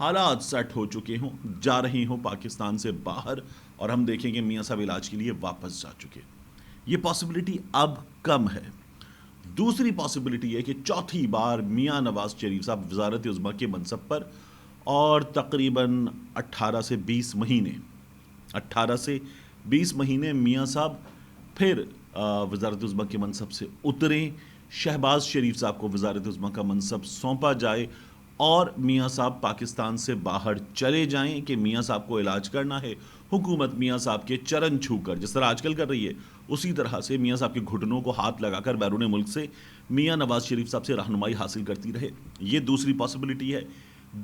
حالات سیٹ ہو چکے ہوں، جا رہی ہوں پاکستان سے باہر اور ہم دیکھیں گے میاں صاحب علاج کے لیے واپس جا چکے. یہ پاسبلٹی اب کم ہے. دوسری پاسبلٹی ہے کہ چوتھی بار میاں نواز شریف صاحب وزارت عظمیٰ کے منصب پر اور تقریباً 18 سے 20 مہینے میاں صاحب پھر وزارت عظمیٰ کے منصب سے اتریں، شہباز شریف صاحب کو وزارت عظمیٰ کا منصب سونپا جائے اور میاں صاحب پاکستان سے باہر چلے جائیں کہ میاں صاحب کو علاج کرنا ہے. حکومت میاں صاحب کے چرن چھو کر، جس طرح آج کل کر رہی ہے، اسی طرح سے میاں صاحب کے گھٹنوں کو ہاتھ لگا کر بیرون ملک سے میاں نواز شریف صاحب سے رہنمائی حاصل کرتی رہے. یہ دوسری پاسبلٹی ہے.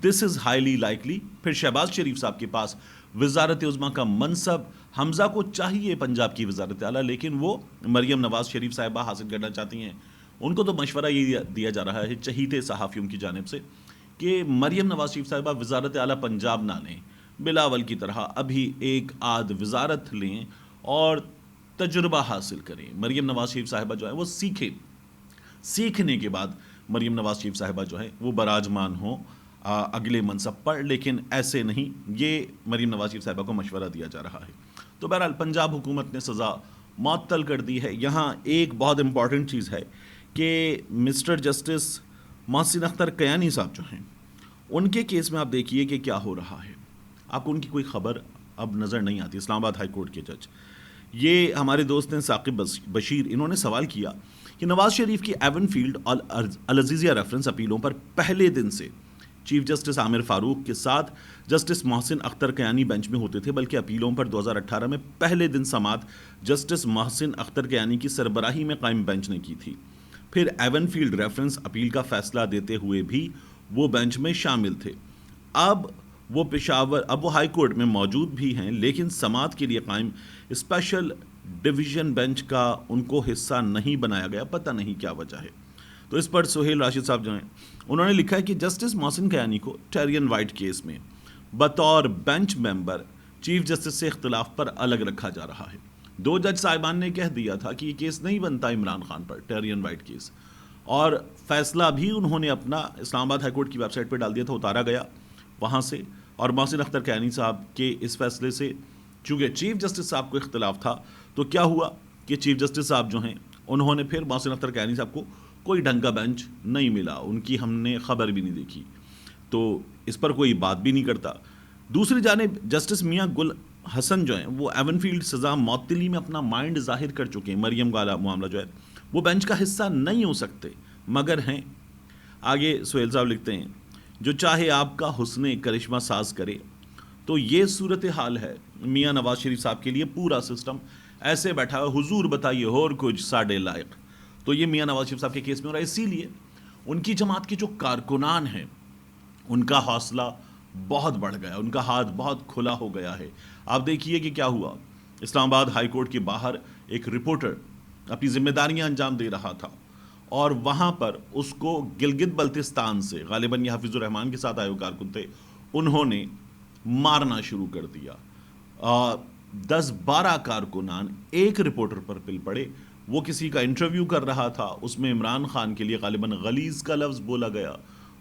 دس از ہائیلی لائکلی. پھر شہباز شریف صاحب کے پاس وزارت عظمیٰ کا منصب، حمزہ کو چاہیے پنجاب کی وزارت اعلیٰ، لیکن وہ مریم نواز شریف صاحبہ حاصل کرنا چاہتی ہیں. ان کو تو مشورہ یہ دیا جا رہا ہے چہیتے صحافیوں کی جانب سے کہ مریم نواز شریف صاحبہ وزارت اعلیٰ پنجاب نہ لیں، بلاول کی طرح ابھی ایک آدھ وزارت لیں اور تجربہ حاصل کریں. مریم نواز شریف صاحبہ جو ہے وہ سیکھیں، سیکھنے کے بعد مریم نواز شریف صاحبہ جو ہے وہ براجمان ہوں اگلے منصب پر. لیکن ایسے نہیں، یہ مریم نواز شریف صاحبہ کو مشورہ دیا جا رہا ہے. تو بہرحال پنجاب حکومت نے سزا معطل کر دی ہے. یہاں ایک بہت امپورٹنٹ چیز ہے کہ مسٹر جسٹس محسن اختر کیانی صاحب جو ہیں، ان کے کیس میں آپ دیکھیے کہ کیا ہو رہا ہے. آپ کو ان کی کوئی خبر اب نظر نہیں آتی. اسلام آباد ہائی کورٹ کے جج، یہ ہمارے دوست ہیں ثاقب بشیر، انہوں نے سوال کیا کہ نواز شریف کی ایون فیلڈ اور العزیزیہ ریفرنس اپیلوں پر پہلے دن سے چیف جسٹس عامر فاروق کے ساتھ جسٹس محسن اختر کیانی بینچ میں ہوتے تھے، بلکہ اپیلوں پر 2018 میں پہلے دن سماعت جسٹس محسن اختر کیانی کی سربراہی میں قائم بینچ نے کی تھی. پھر ایون فیلڈ ریفرنس اپیل کا فیصلہ دیتے ہوئے بھی وہ بینچ میں شامل تھے. اب وہ ہائی کورٹ میں موجود بھی ہیں، لیکن سماعت کے لیے قائم اسپیشل ڈویژن بینچ کا ان کو حصہ نہیں بنایا گیا. پتہ نہیں کیا وجہ ہے. تو اس پر سہیل راشد صاحب جو ہیں، انہوں نے لکھا ہے کہ جسٹس محسن کیانی کو ٹیرین وائٹ کیس میں بطور بینچ ممبر چیف جسٹس سے اختلاف پر الگ رکھا جا رہا ہے. 2 جج صاحبان نے کہہ دیا تھا کہ یہ کیس نہیں بنتا عمران خان پر، ٹیرین وائٹ کیس، اور فیصلہ بھی انہوں نے اپنا اسلام آباد ہائی کورٹ کی ویب سائٹ پہ ڈال دیا تھا، اتارا گیا وہاں سے. اور محسن اختر کیانی صاحب کے اس فیصلے سے چونکہ چیف جسٹس صاحب کو اختلاف تھا، تو کیا ہوا کہ چیف جسٹس صاحب جو ہیں انہوں نے پھر محسن اختر کیانی صاحب کو کوئی ڈھنگ کا بینچ نہیں ملا، ان کی ہم نے خبر بھی نہیں دیکھی، تو اس پر کوئی بات بھی نہیں کرتا. دوسری جانب جسٹس میاں گل حسن جو ہیں وہ ایون فیلڈ سزا معطلی میں اپنا مائنڈ ظاہر کر چکے ہیں. مریم والا معاملہ جو ہے وہ بینچ کا حصہ نہیں ہو سکتے مگر ہیں. آگے سہیل صاحب لکھتے ہیں، جو چاہے آپ کا حسن کرشمہ ساز کرے. تو یہ صورتحال ہے میاں نواز شریف صاحب کے لیے. پورا سسٹم ایسے بیٹھا ہے، حضور بتائیے اور کچھ ساڑھے لائق. تو یہ میاں نواز شریف صاحب کے کیس میں ہو رہا ہے. اسی لیے ان کی جماعت کے جو کارکنان ہیں ان کا حوصلہ بہت بڑھ گیا، ان کا ہاتھ بہت کھلا ہو گیا ہے. آپ دیکھیے کہ کیا ہوا. اسلام آباد ہائی کورٹ کے باہر ایک رپورٹر اپنی ذمہ داریاں انجام دے رہا تھا اور وہاں پر اس کو گلگت بلتستان سے، غالباً یہ حافظ الرحمان کے ساتھ آئے ہوئے کارکن تھے، انہوں نے مارنا شروع کر دیا. 10-12 کارکنان ایک رپورٹر پر پل پڑے. وہ کسی کا انٹرویو کر رہا تھا، اس میں عمران خان کے لیے غالباً غلیظ کا لفظ بولا گیا.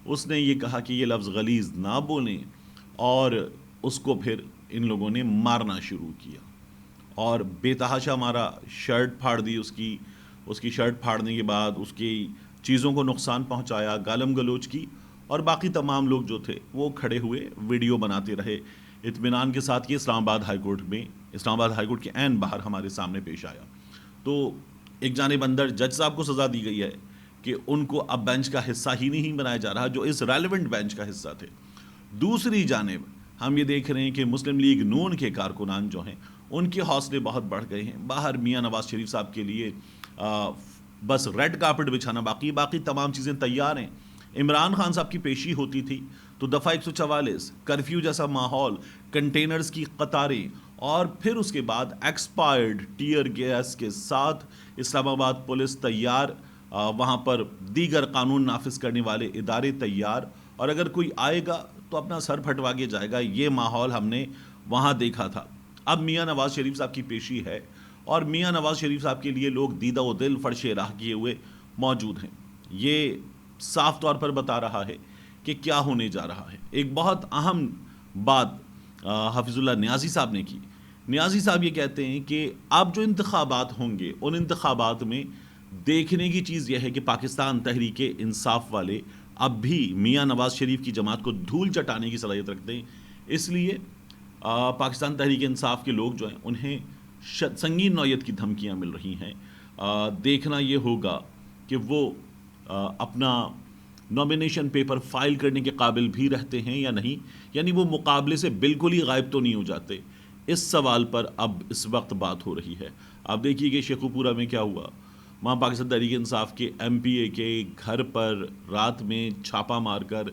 اس نے یہ کہا کہ یہ لفظ غلیظ نہ بولیں، اور اس کو پھر ان لوگوں نے مارنا شروع کیا اور بے تحاشا مارا. شرٹ پھاڑ دی اس کی شرٹ پھاڑنے کے بعد اس کی چیزوں کو نقصان پہنچایا، گالم گلوچ کی، اور باقی تمام لوگ جو تھے وہ کھڑے ہوئے ویڈیو بناتے رہے اطمینان کے ساتھ. یہ اسلام آباد ہائی کورٹ کے عین باہر ہمارے سامنے پیش آیا. تو ایک جانب اندر جج صاحب کو سزا دی گئی ہے کہ ان کو اب بینچ کا حصہ ہی نہیں بنایا جا رہا جو اس ریلیونٹ بینچ کا حصہ تھے. دوسری جانب ہم یہ دیکھ رہے ہیں کہ مسلم لیگ نون کے کارکنان جو ہیں ان کے حوصلے بہت بڑھ گئے ہیں. باہر میاں نواز شریف صاحب کے لیے بس ریڈ کارپٹ بچھانا باقی تمام چیزیں تیار ہیں. عمران خان صاحب کی پیشی ہوتی تھی تو دفعہ 144، کرفیو جیسا ماحول، کنٹینرز کی قطاریں، اور پھر اس کے بعد ایکسپائرڈ ٹیئر گیس کے ساتھ اسلام آباد پولیس تیار، وہاں پر دیگر قانون نافذ کرنے والے ادارے تیار، اور اگر کوئی آئے گا تو اپنا سر پھٹوا کے جائے گا. یہ ماحول ہم نے وہاں دیکھا تھا. اب میاں نواز شریف صاحب کی پیشی ہے اور میاں نواز شریف صاحب کے لیے لوگ دیدہ و دل فرش راہ کیے ہوئے موجود ہیں. یہ صاف طور پر بتا رہا ہے کہ کیا ہونے جا رہا ہے. ایک بہت اہم بات حافظ اللہ نیازی صاحب نے کی. نیازی صاحب یہ کہتے ہیں کہ اب جو انتخابات ہوں گے ان انتخابات میں دیکھنے کی چیز یہ ہے کہ پاکستان تحریک انصاف والے اب بھی میاں نواز شریف کی جماعت کو دھول چٹانے کی صلاحیت رکھتے ہیں. اس لیے پاکستان تحریک انصاف کے لوگ جو ہیں انہیں سنگین نوعیت کی دھمکیاں مل رہی ہیں. دیکھنا یہ ہوگا کہ وہ اپنا نامینیشن پیپر فائل کرنے کے قابل بھی رہتے ہیں یا نہیں, یعنی وہ مقابلے سے بالکل ہی غائب تو نہیں ہو جاتے. اس سوال پر اب اس وقت بات ہو رہی ہے. آپ دیکھیے کہ شیخو پورہ میں کیا ہوا. وہاں پاکستان تحریک انصاف کے ایم پی اے کے گھر پر رات میں چھاپا مار کر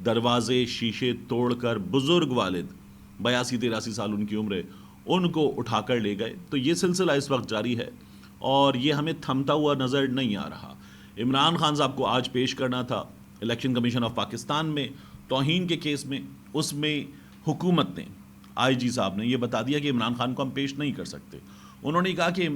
دروازے شیشے توڑ کر بزرگ والد 82-83 سال ان کی عمر ہے ان کو اٹھا کر لے گئے. تو یہ سلسلہ اس وقت جاری ہے اور یہ ہمیں تھمتا ہوا نظر نہیں آ رہا. عمران خان صاحب کو آج پیش کرنا تھا الیکشن کمیشن آف پاکستان میں توہین کے کیس میں. اس میں حکومت نے آئی جی صاحب نے یہ بتا دیا کہ عمران خان کو ہم پیش نہیں کر سکتے. انہوں نے کہا کہ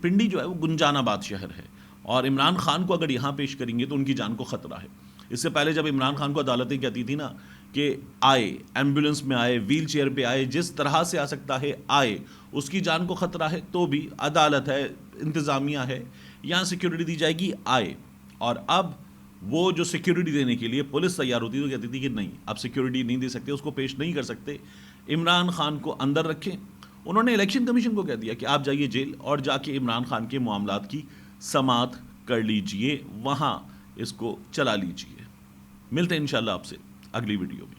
پنڈی جو ہے وہ گنجان آباد شہر ہے اور عمران خان کو اگر یہاں پیش کریں گے تو ان کی جان کو خطرہ ہے. اس سے پہلے جب عمران خان کو عدالتیں کہتی تھی نا کہ آئے ایمبولینس میں آئے ویل چیئر پہ آئے جس طرح سے آ سکتا ہے آئے, اس کی جان کو خطرہ ہے تو بھی عدالت ہے انتظامیہ ہے یہاں سیکیورٹی دی جائے گی آئے. اور اب وہ جو سیکیورٹی دینے کے لیے پولیس تیار ہوتی تو کہتی تھی کہ نہیں اب سیکیورٹی نہیں دے سکتے, اس کو پیش نہیں کر سکتے, عمران خان کو اندر رکھیں. انہوں نے الیکشن کمیشن کو کہہ دیا کہ آپ جائیے جیل اور جا کے عمران خان کے معاملات کی سماعت کر لیجئے, وہاں اس کو چلا لیجئے. ملتے ہیں انشاءاللہ آپ سے اگلی ویڈیو میں.